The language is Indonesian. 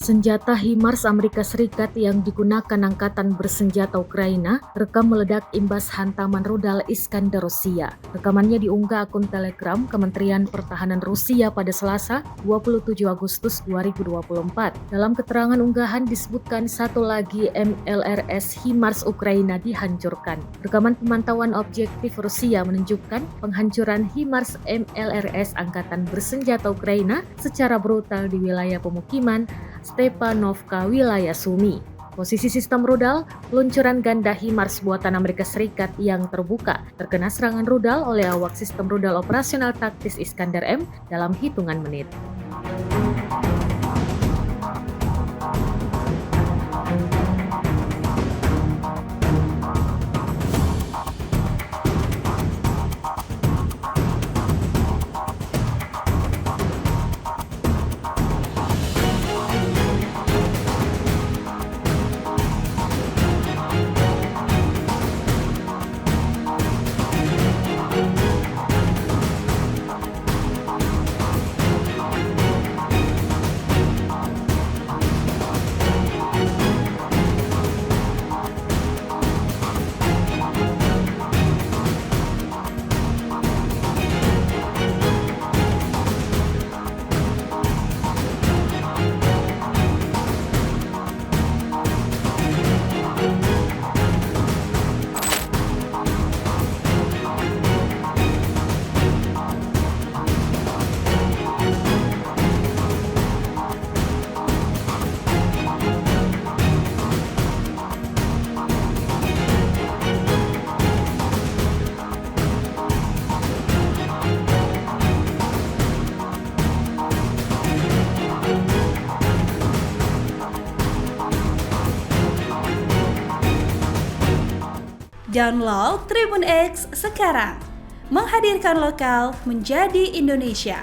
Senjata HIMARS Amerika Serikat yang digunakan Angkatan Bersenjata Ukraina terekam meledak imbas hantaman rudal Iskander Rusia. Rekamannya diunggah akun Telegram Kementerian Pertahanan Rusia pada Selasa, 27 Agustus 2024. Dalam keterangan unggahan disebutkan satu lagi MLRS HIMARS Ukraina dihancurkan. Rekaman pemantauan objektif Rusia menunjukkan penghancuran HIMARS MLRS Angkatan Bersenjata Ukraina secara brutal di wilayah pemukiman Stepanovka, wilayah Sumi. Posisi sistem rudal, peluncuran ganda HIMARS buatan Amerika Serikat yang terbuka, terkena serangan rudal oleh awak sistem rudal operasional taktis Iskander M dalam hitungan menit. Download Tribun X sekarang, menghadirkan lokal menjadi Indonesia.